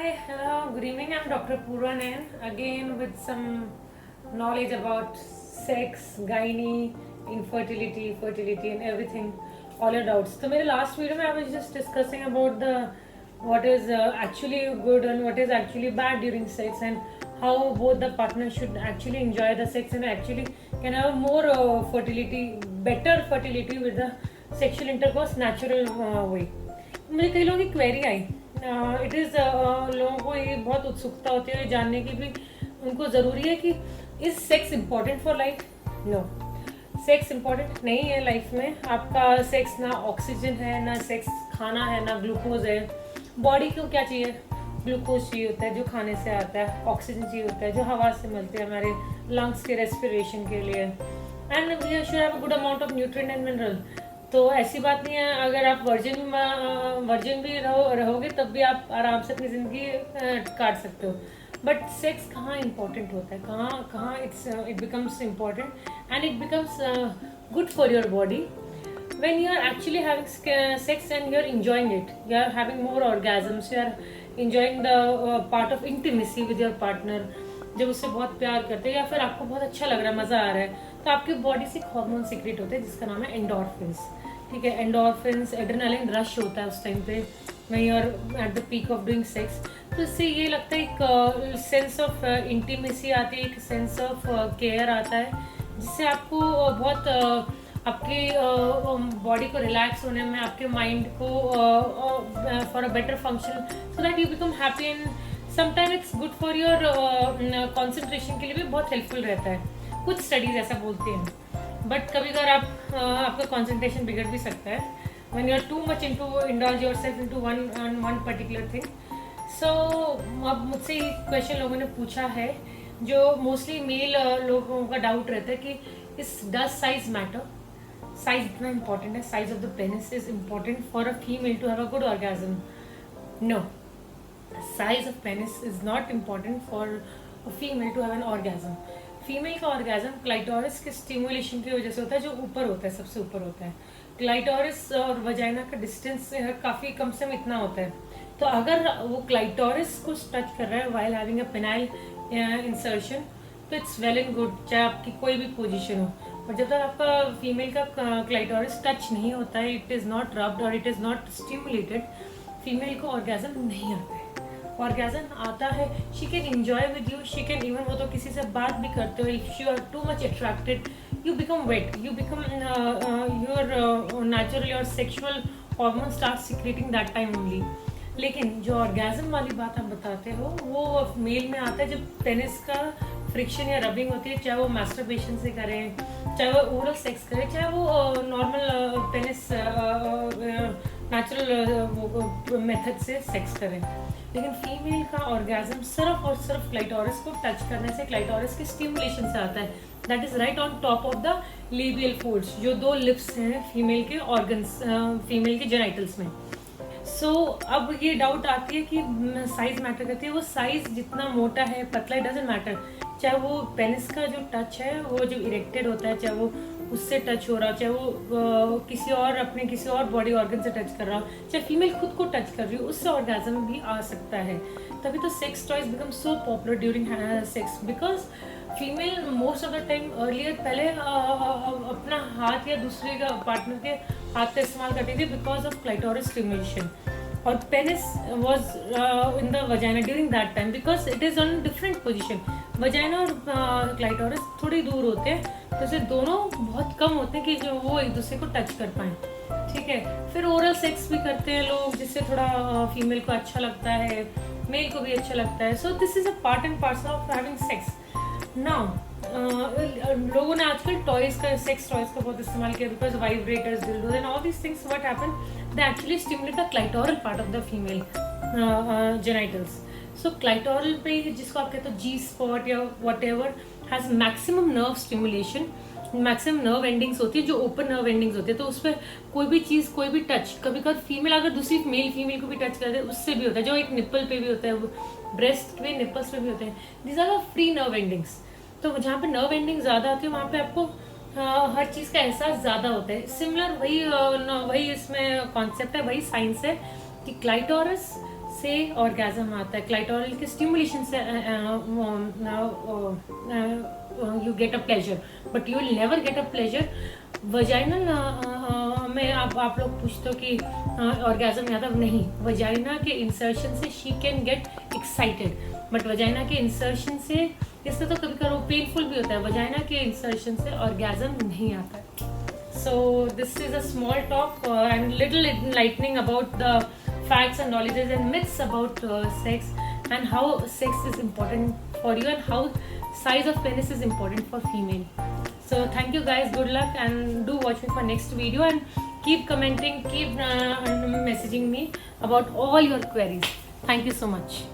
Hi, hello, good evening. I'm Dr. Puranan again with some knowledge about sex, gynae, infertility, fertility, and everything, all your doubts. So, my last video, I was just discussing about the what is actually good and what is actually bad during sex, and how both the partners should actually enjoy the sex and actually can have more fertility, better fertility with the sexual intercourse natural way. मुझे कई लोगों की query I it is लोगों को ये बहुत उत्सुकता होती है जानने की भी उनको ज़रूरी है कि is sex important for life. No, sex important नहीं है लाइफ में। आपका सेक्स ना ऑक्सीजन है, ना सेक्स खाना है, ना ग्लूकोज है। बॉडी को क्या चाहिए? ग्लूकोज चाहिए होता है जो खाने से आता है, ऑक्सीजन चाहिए होता है जो हवा से मिलते हैं हमारे लंग्स के रेस्पिरेशन के लिए, and we should have a good amount of nutrient and mineral. तो ऐसी बात नहीं है, अगर आप वर्जिन भी रहोगे तब भी आप आराम से अपनी ज़िंदगी काट सकते हो। बट सेक्स कहाँ इम्पोर्टेंट होता है, कहाँ कहाँ it becomes important and it becomes good for your body when you are actually having sex and you are enjoying it, you are having more orgasms, you are enjoying the part of intimacy with your partner। जब उससे बहुत प्यार करते हैं या फिर आपको बहुत अच्छा लग रहा है, मज़ा आ रहा है, तो आपकी बॉडी से एक हार्मोन सीक्रेट होता है जिसका नाम है एंडोर्फिन्स। ठीक है, एंडोर्फिन्स, एड्रेनालिन रश होता है उस टाइम पे when you are at the peak of doing sex। तो इससे ये लगता है एक सेंस ऑफ इंटीमेसी आती है, एक सेंस ऑफ केयर आता है जिससे आपको बहुत आपकी बॉडी को रिलैक्स होने में, आपके माइंड को for a better function, so that you become happy and sometime it's good for your concentration के लिए भी बहुत हेल्पफुल रहता है। कुछ स्टडीज ऐसा बोलती हैं, बट कभी कभार आपका कॉन्सेंट्रेशन बिगड़ भी सकता है when you are too much into indulge yourself into one particular thing। so अब मुझसे ये क्वेश्चन लोगों ने पूछा है जो मोस्टली मेल लोगों का डाउट रहता है कि इस डज साइज मैटर? साइज इतना इम्पोर्टेंट है? Size of the penis is important for a female to have a good orgasm? No, size of penis is not important for a female to have an orgasm. Female का orgasm clitoris के stimulation की वजह से होता है, जो ऊपर होता है, सबसे ऊपर होता है। क्लाइटोरिस और वजाइना का डिस्टेंस काफ़ी कम से कम इतना होता है। तो अगर वो क्लाइटोरिस को टच कर रहा है while having a penile insertion, तो इट्स वेल एंड गुड, चाहे आपकी कोई भी पोजीशन हो। और जब तक आपका फीमेल का क्लाइटोरिस टच नहीं होता है, इट इज़ नॉट रब्ड और it is not stimulated, female को ऑर्गेजम नहीं आता है। ऑर्गेजम आता है, she can enjoy with you, she can even, वो तो किसी से बात भी करते हो, if you are too much attracted, you become wet, you become your natural, your sexual hormones start secreting that time only। लेकिन जो ऑर्गेजम वाली बात आप बताते हो वो मेल में आता है जब पेनिस का फ्रिक्शन या रबिंग होती है, चाहे वो मास्टरबेशन से करें, चाहे वो ओरल सेक्स करें, चाहे वो नॉर्मल पेनिस नेचुरल मेथड से सेक्स करें। लेकिन फीमेल का ऑर्गेजम सिर्फ और सिर्फ क्लाइटोरिस को टच करने से, क्लाइटोरिस के स्टिमुलेशन से आता है। That is right on top of the labial folds, जो दो लिप्स हैं फीमेल के ऑर्गन्स, फीमेल के जेनाइटल्स में। सो अब ये डाउट आती है कि साइज मैटर करती है। वो साइज जितना मोटा है, पतला, डजंट मैटर। चाहे वो पेनिस का जो टच है वो जो इरेक्टेड होता है, चाहे वो उससे टच हो रहा हो, चाहे वो किसी और अपने किसी और बॉडी ऑर्गन से टच कर रहा हो, चाहे फीमेल खुद को टच कर रही हो, उससे ऑर्गेजम भी आ सकता है। तभी तो sex toys become so popular during sex, because female most of the time earlier पहले अपना हाथ या दूसरे का पार्टनर के हाथ का इस्तेमाल करती थी बिकॉज ऑफ क्लाइटोरिस स्टिमुलेशन, और penis was in the vagina during that time because it is on different position. Vagina और क्लाइटोरिस थोड़ी दूर होते हैं, तो इसे दोनों बहुत कम होते हैं कि जो वो एक दूसरे को टच कर पाएँ। ठीक है, फिर ओरल सेक्स भी करते हैं लोग जिससे थोड़ा फीमेल को अच्छा लगता है, मेल को भी अच्छा लगता है। So this is a part and parcel of having sex. Now लोगों ने आजकल टॉयज का, सेक्स टॉयज का बहुत इस्तेमाल किया, because vibrators, dildos and all these things, what happen, they actually stimulate the clitoral part of the female genitals. So clitoral पे जिसको आप कहते हो जी स्पॉट या what ever, has maximum nerve stimulation, maximum nerve endings होती है जो open nerve endings होती है। तो उस पर कोई भी चीज़, कोई भी टच, कभी कभी फीमेल अगर दूसरी मेल फीमेल को भी टच करते हैं उससे भी होता है, जो एक निप्पल पे भी होता है, ब्रेस्ट पे, निप्पल्स पे भी होते हैं। These are the free nerve endings. तो जहाँ पे नर्व एंडिंग ज़्यादा आती है वहाँ पे आपको हर चीज़ का एहसास ज़्यादा होता है। सिमिलर वही इसमें कॉन्सेप्ट है, वही साइंस है कि क्लाइटोरस से ऑर्गेजम आता है, क्लाइटोरल के स्टिमुलेशन से you get a pleasure, but you will never get a pleasure vaginal में। आप लोग पूछते हो कि ऑर्गेजम नहीं आता, नहीं, वजाइना के इंसर्शन से she can get excited, but vagina के इंसर्शन से, इससे तो कभी कभी पेनफुल भी होता है, वजाइना के इंसर्शन से ऑर्गेजम नहीं आता है। So this is a small talk and little enlightening about the facts and knowledges and myths about sex and how sex is important for you and how size of penis is important for female. So thank you guys, good luck, and do watch me for next video and keep commenting, keep messaging me about all your queries. Thank you so much.